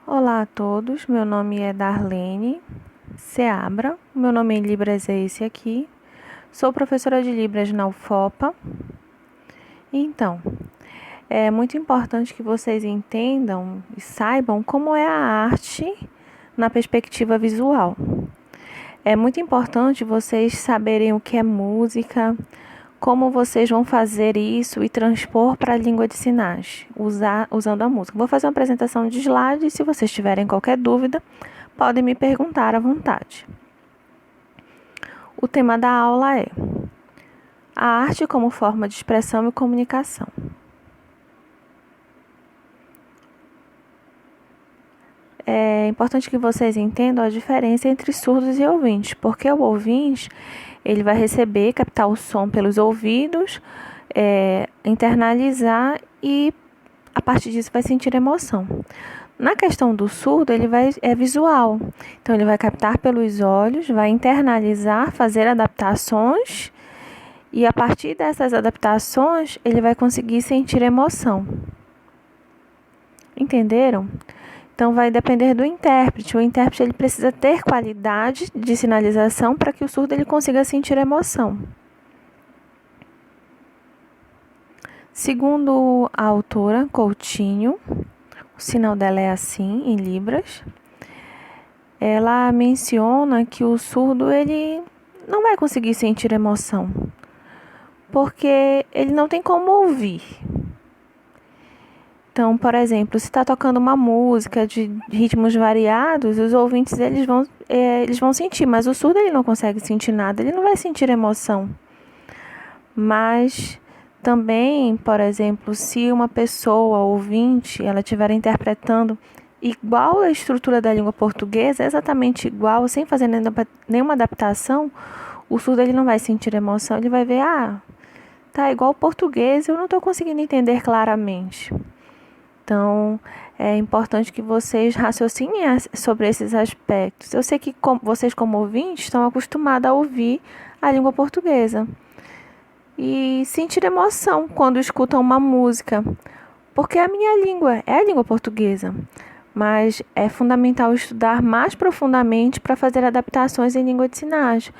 Olá a todos, meu nome é Darlene Seabra, meu nome em Libras é esse aqui, sou professora de Libras na UFOPA. Então, é muito importante que vocês entendam e saibam como é a arte na perspectiva visual. É muito importante vocês saberem o que é música, como vocês vão fazer isso e transpor para a língua de sinais, usando a música. Vou fazer uma apresentação de slide e se vocês tiverem qualquer dúvida, podem me perguntar à vontade. O tema da aula é a arte como forma de expressão e comunicação. É importante que vocês entendam a diferença entre surdos e ouvintes, porque o ouvinte ele vai receber, captar o som pelos ouvidos, internalizar e a partir disso vai sentir emoção. Na questão do surdo, é visual. Então, ele vai captar pelos olhos, vai internalizar, fazer adaptações e a partir dessas adaptações, ele vai conseguir sentir emoção. Entenderam? Então, vai depender do intérprete. O intérprete ele precisa ter qualidade de sinalização para que o surdo ele consiga sentir emoção. Segundo a autora Coutinho, o sinal dela é assim, em Libras. Ela menciona que o surdo ele não vai conseguir sentir emoção, porque ele não tem como ouvir. Então, por exemplo, se está tocando uma música de ritmos variados, os ouvintes eles vão sentir, mas o surdo ele não consegue sentir nada, ele não vai sentir emoção. Mas também, por exemplo, se uma pessoa ouvinte ela estiver interpretando igual a estrutura da língua portuguesa, exatamente igual, sem fazer nenhuma adaptação, o surdo ele não vai sentir emoção, ele vai ver, tá igual ao português, eu não estou conseguindo entender claramente. Então, é importante que vocês raciocinem sobre esses aspectos. Eu sei que vocês, como ouvintes, estão acostumados a ouvir a língua portuguesa e sentir emoção quando escutam uma música, porque a minha língua é a língua portuguesa. Mas é fundamental estudar mais profundamente para fazer adaptações em língua de sinais,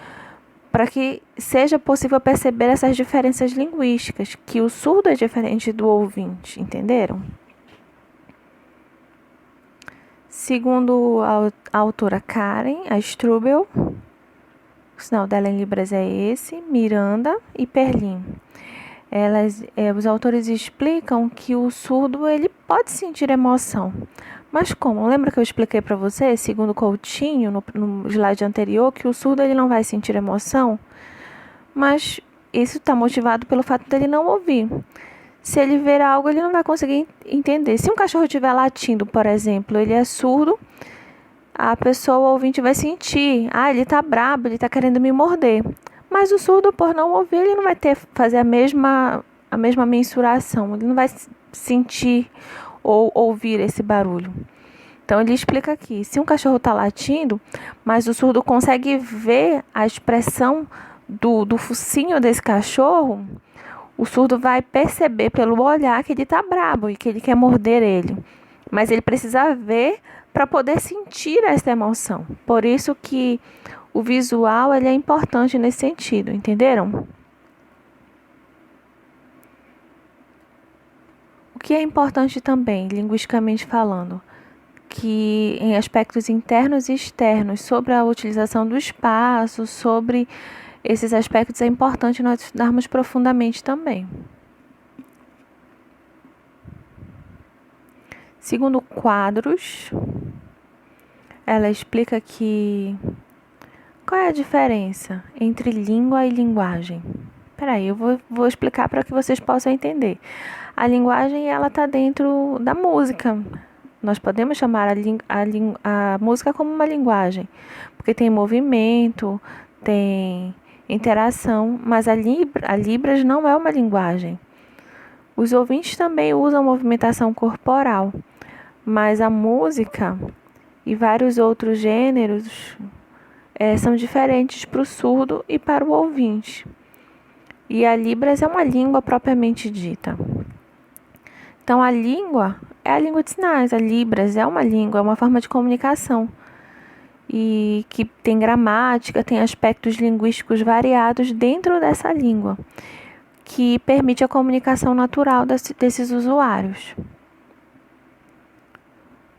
para que seja possível perceber essas diferenças linguísticas, que o surdo é diferente do ouvinte, entenderam? Segundo a autora Karen Strubel, o sinal dela em Libras é esse, Miranda e Perlin. Os autores explicam que o surdo ele pode sentir emoção. Mas como? Lembra que eu expliquei para você, segundo Coutinho, no slide anterior, que o surdo ele não vai sentir emoção? Mas isso está motivado pelo fato dele não ouvir. Se ele ver algo, ele não vai conseguir entender. Se um cachorro estiver latindo, por exemplo, ele é surdo, a pessoa ouvinte vai sentir, ele está brabo, ele está querendo me morder. Mas o surdo, por não ouvir, ele não vai fazer a mesma mensuração, ele não vai sentir ou ouvir esse barulho. Então, ele explica aqui, se um cachorro está latindo, mas o surdo consegue ver a expressão do focinho desse cachorro, o surdo vai perceber pelo olhar que ele está brabo e que ele quer morder ele. Mas ele precisa ver para poder sentir essa emoção. Por isso que o visual ele é importante nesse sentido, entenderam? O que é importante também, linguisticamente falando, que em aspectos internos e externos, sobre a utilização do espaço, sobre esses aspectos é importante nós estudarmos profundamente também. Segundo Quadros, ela explica que qual é a diferença entre língua e linguagem? Peraí, eu vou explicar para que vocês possam entender. A linguagem ela está dentro da música. Nós podemos chamar a música como uma linguagem, porque tem movimento, tem interação, mas a Libras não é uma linguagem. Os ouvintes também usam movimentação corporal, mas a música e vários outros gêneros são diferentes para o surdo e para o ouvinte. E a Libras é uma língua propriamente dita. Então, a língua é a língua de sinais, a Libras é uma língua, é uma forma de comunicação. E que tem gramática, tem aspectos linguísticos variados dentro dessa língua, que permite a comunicação natural desses usuários.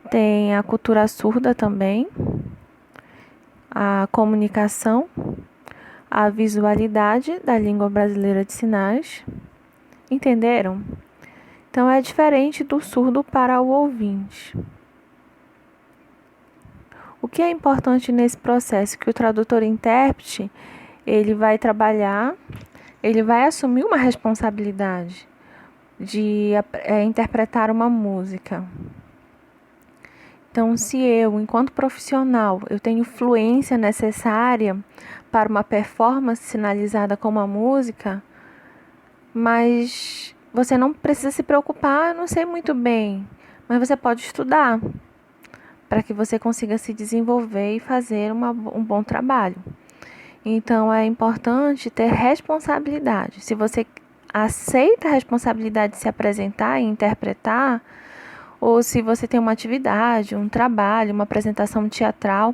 Tem a cultura surda também, a comunicação, a visualidade da língua brasileira de sinais. Entenderam? Então, é diferente do surdo para o ouvinte. O que é importante nesse processo? Que o tradutor e intérprete, ele vai trabalhar, ele vai assumir uma responsabilidade de interpretar uma música. Então, se eu, enquanto profissional, eu tenho fluência necessária para uma performance sinalizada com uma música, mas você não precisa se preocupar, eu não sei muito bem, mas você pode estudar para que você consiga se desenvolver e fazer um bom trabalho. Então, é importante ter responsabilidade. Se você aceita a responsabilidade de se apresentar e interpretar, ou se você tem uma atividade, um trabalho, uma apresentação teatral,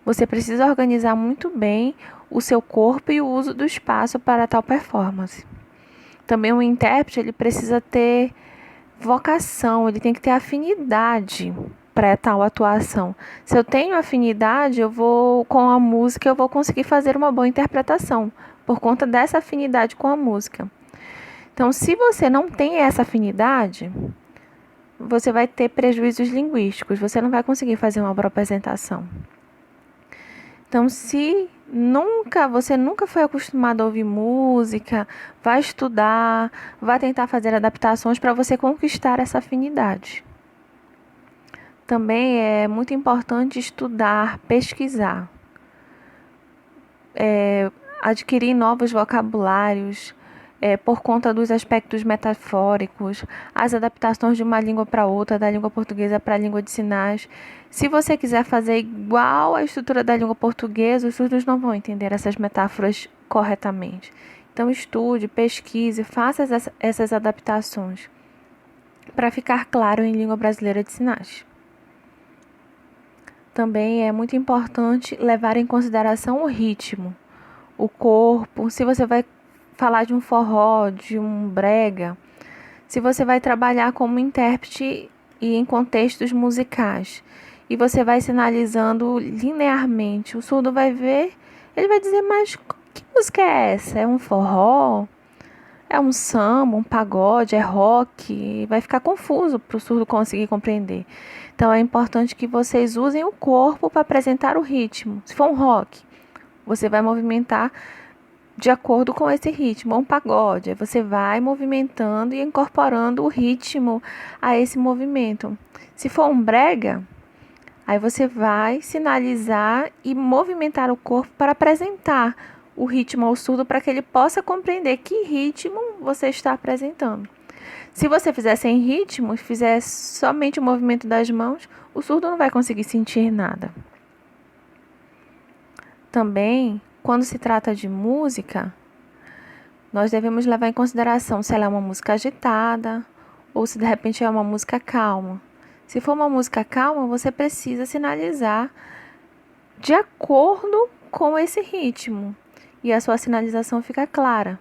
você precisa organizar muito bem o seu corpo e o uso do espaço para tal performance. Também o intérprete, ele precisa ter vocação, ele tem que ter afinidade para tal atuação. Se eu tenho afinidade, com a música, eu vou conseguir fazer uma boa interpretação, por conta dessa afinidade com a música. Então, se você não tem essa afinidade, você vai ter prejuízos linguísticos, você não vai conseguir fazer uma boa apresentação. Então, se você nunca foi acostumado a ouvir música, vai estudar, vai tentar fazer adaptações para você conquistar essa afinidade. Também é muito importante estudar, pesquisar, adquirir novos vocabulários, por conta dos aspectos metafóricos, as adaptações de uma língua para outra, da língua portuguesa para a língua de sinais. Se você quiser fazer igual à estrutura da língua portuguesa, os surdos não vão entender essas metáforas corretamente. Então, estude, pesquise, faça essas adaptações para ficar claro em língua brasileira de sinais. Também é muito importante levar em consideração o ritmo, o corpo. Se você vai falar de um forró, de um brega, se você vai trabalhar como intérprete e em contextos musicais, e você vai sinalizando linearmente, o surdo vai ver, ele vai dizer, mas que música é essa? É um forró? É um samba, um pagode, é rock? Vai ficar confuso para o surdo conseguir compreender. Então, é importante que vocês usem o corpo para apresentar o ritmo. Se for um rock, você vai movimentar de acordo com esse ritmo, um pagode. Aí você vai movimentando e incorporando o ritmo a esse movimento. Se for um brega, aí você vai sinalizar e movimentar o corpo para apresentar o ritmo ao surdo para que ele possa compreender que ritmo você está apresentando. Se você fizer sem ritmo e fizer somente o movimento das mãos, o surdo não vai conseguir sentir nada. Também, quando se trata de música, nós devemos levar em consideração se ela é uma música agitada ou se de repente é uma música calma. Se for uma música calma, você precisa sinalizar de acordo com esse ritmo e a sua sinalização fica clara.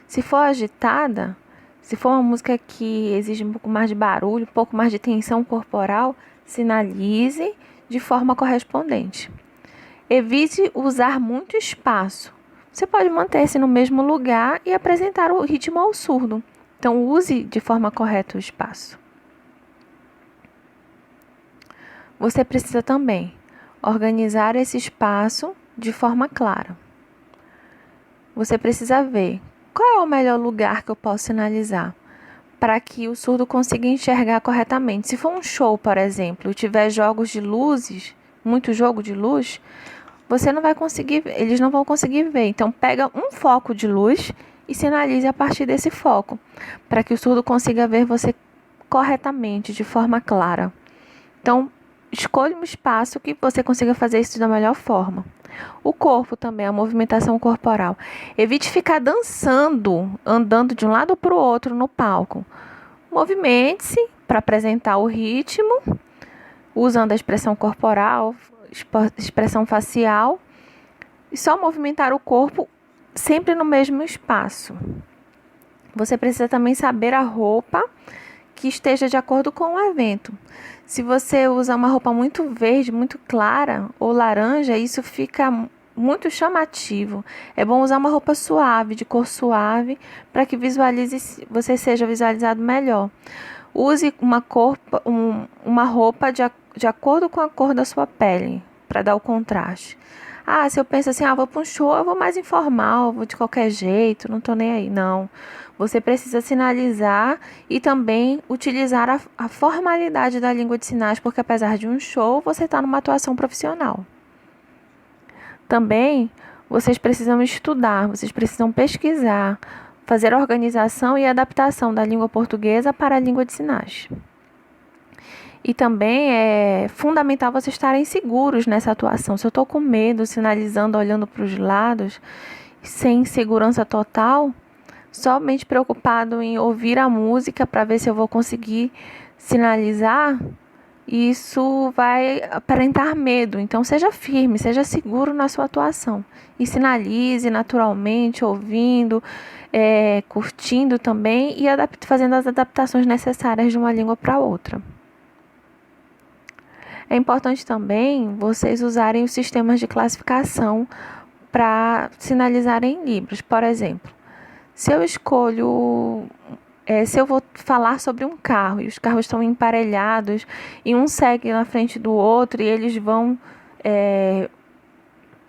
Se for agitada, se for uma música que exige um pouco mais de barulho, um pouco mais de tensão corporal, sinalize de forma correspondente. Evite usar muito espaço. Você pode manter-se no mesmo lugar e apresentar o ritmo ao surdo. Então, use de forma correta o espaço. Você precisa também organizar esse espaço de forma clara. Você precisa ver qual é o melhor lugar que eu posso sinalizar para que o surdo consiga enxergar corretamente. Se for um show, por exemplo, e tiver jogos de luzes, muito jogo de luz, você não vai conseguir, eles não vão conseguir ver. Então, pega um foco de luz e sinalize a partir desse foco, para que o surdo consiga ver você corretamente, de forma clara. Então, escolha um espaço que você consiga fazer isso da melhor forma. O corpo também, a movimentação corporal. Evite ficar dançando, andando de um lado para o outro no palco. Movimente-se para apresentar o ritmo, usando a expressão corporal, expressão facial, e só movimentar o corpo sempre no mesmo espaço. Você precisa também saber a roupa que esteja de acordo com o evento. Se você usa uma roupa muito verde, muito clara ou laranja, isso fica muito chamativo. É bom usar uma roupa suave, de cor suave, para que você seja visualizado melhor. Use uma roupa de acordo com a cor da sua pele, para dar o contraste. Se eu penso assim, vou para um show, eu vou mais informal, vou de qualquer jeito, não tô nem aí. Não. Você precisa sinalizar e também utilizar a formalidade da língua de sinais, porque apesar de um show, você está numa atuação profissional. Também, vocês precisam estudar, vocês precisam pesquisar, fazer a organização e adaptação da língua portuguesa para a língua de sinais. E também é fundamental vocês estarem seguros nessa atuação. Se eu estou com medo, sinalizando, olhando para os lados, sem segurança total, somente preocupado em ouvir a música para ver se eu vou conseguir sinalizar, isso vai aparentar medo. Então, seja firme, seja seguro na sua atuação. E sinalize naturalmente, ouvindo, curtindo também e fazendo as adaptações necessárias de uma língua para outra. É importante também vocês usarem os sistemas de classificação para sinalizarem em Libras. Por exemplo, se eu vou falar sobre um carro e os carros estão emparelhados e um segue na frente do outro e eles vão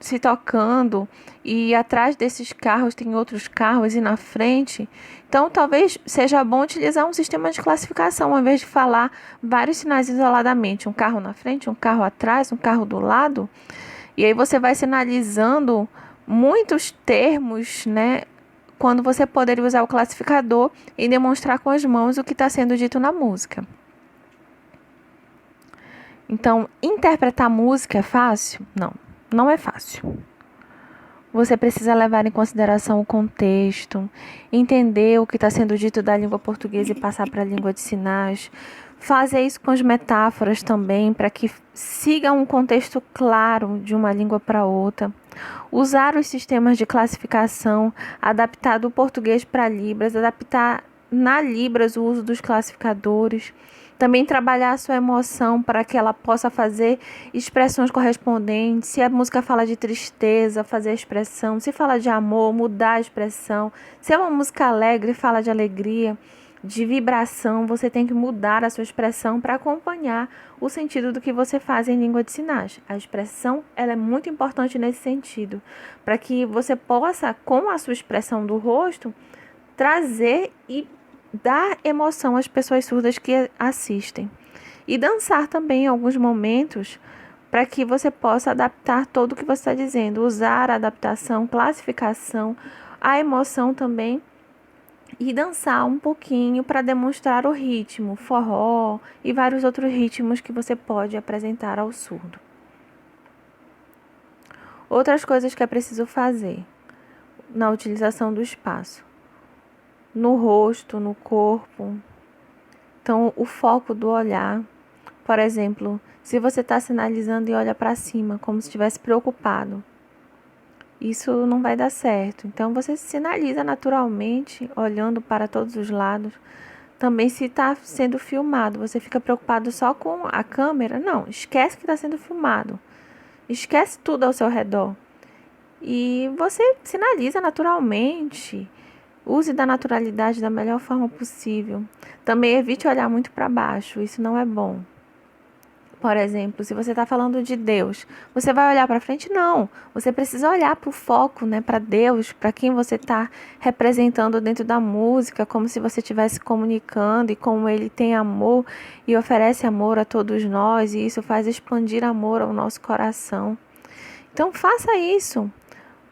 se tocando e atrás desses carros tem outros carros e na frente, então talvez seja bom utilizar um sistema de classificação ao invés de falar vários sinais isoladamente, um carro na frente, um carro atrás, um carro do lado, e aí você vai sinalizando muitos termos, né? Quando você poderia usar o classificador e demonstrar com as mãos o que está sendo dito na música. Então, interpretar música é fácil? Não, não é fácil. Você precisa levar em consideração o contexto, entender o que está sendo dito da língua portuguesa e passar para a língua de sinais. Fazer isso com as metáforas também, para que siga um contexto claro de uma língua para outra. Usar os sistemas de classificação, adaptar do português para Libras, adaptar na Libras o uso dos classificadores. Também trabalhar a sua emoção para que ela possa fazer expressões correspondentes. Se a música fala de tristeza, fazer a expressão. Se fala de amor, mudar a expressão. Se é uma música alegre, fala de alegria, de vibração. Você tem que mudar a sua expressão para acompanhar o sentido do que você faz em língua de sinais. A expressão ela é muito importante nesse sentido, para que você possa, com a sua expressão do rosto, trazer e dar emoção às pessoas surdas que assistem. E dançar também em alguns momentos, para que você possa adaptar tudo o que você está dizendo. Usar a adaptação, classificação, a emoção também. E dançar um pouquinho para demonstrar o ritmo, forró e vários outros ritmos que você pode apresentar ao surdo. Outras coisas que é preciso fazer na utilização do espaço. No rosto, no corpo. Então, o foco do olhar. Por exemplo, se você está sinalizando e olha para cima, como se estivesse preocupado, isso não vai dar certo. Então, você sinaliza naturalmente, olhando para todos os lados. Também se está sendo filmado, você fica preocupado só com a câmera? Não, esquece que está sendo filmado. Esquece tudo ao seu redor. E você sinaliza naturalmente. Use da naturalidade da melhor forma possível. Também evite olhar muito para baixo, isso não é bom. Por exemplo, se você está falando de Deus, você vai olhar para frente? Não. Você precisa olhar para o foco, né, para Deus, para quem você está representando dentro da música, como se você estivesse comunicando e como Ele tem amor e oferece amor a todos nós, e isso faz expandir amor ao nosso coração. Então, faça isso.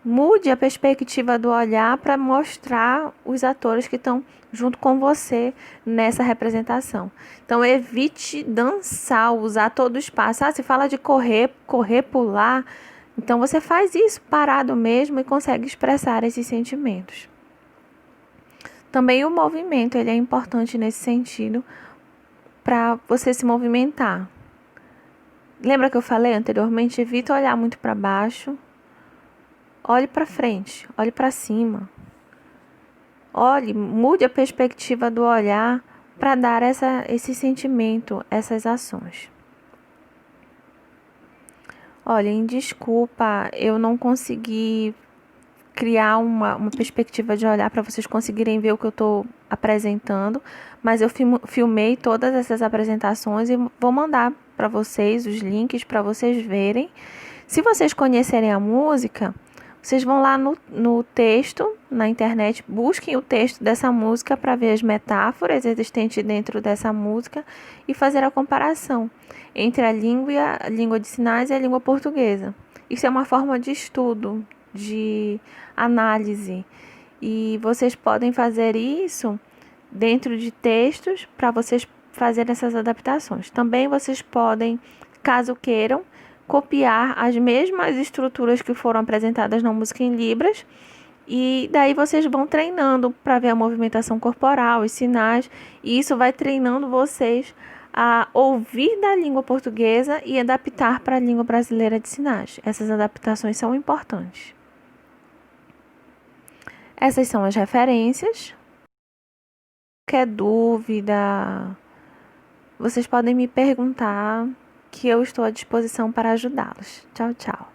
Mude a perspectiva do olhar para mostrar os atores que estão junto com você nessa representação. Então, evite dançar, usar todo o espaço. Se fala de correr, pular. Então, você faz isso parado mesmo e consegue expressar esses sentimentos. Também o movimento, ele é importante nesse sentido para você se movimentar. Lembra que eu falei anteriormente? Evita olhar muito para baixo. Olhe para frente, olhe para cima. Olhe, mude a perspectiva do olhar para dar esse sentimento, essas ações. Olhem, desculpa, eu não consegui criar uma perspectiva de olhar para vocês conseguirem ver o que eu estou apresentando, mas eu filmei todas essas apresentações e vou mandar para vocês os links para vocês verem. Se vocês conhecerem a música, vocês vão lá no texto, na internet, busquem o texto dessa música para ver as metáforas existentes dentro dessa música e fazer a comparação entre a língua de sinais e a língua portuguesa. Isso é uma forma de estudo, de análise, e vocês podem fazer isso dentro de textos para vocês fazerem essas adaptações. Também vocês podem, caso queiram, copiar as mesmas estruturas que foram apresentadas na música em Libras, e daí vocês vão treinando para ver a movimentação corporal, os sinais, e isso vai treinando vocês a ouvir da língua portuguesa e adaptar para a língua brasileira de sinais. Essas adaptações são importantes. Essas são as referências. Qualquer dúvida, vocês podem me perguntar, que eu estou à disposição para ajudá-los. Tchau, tchau.